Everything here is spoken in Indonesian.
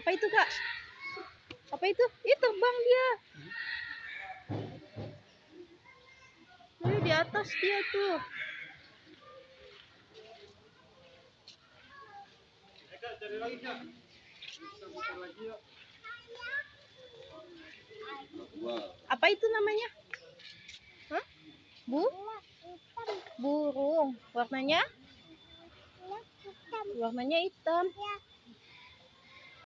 Apa itu, Kak? Apa itu? Ih, terbang dia. Ayo, di atas dia tuh. Cari lagi, Kak. Putar lagi yuk. Apa itu namanya? Hah? Burung. Warnanya? Warnanya hitam.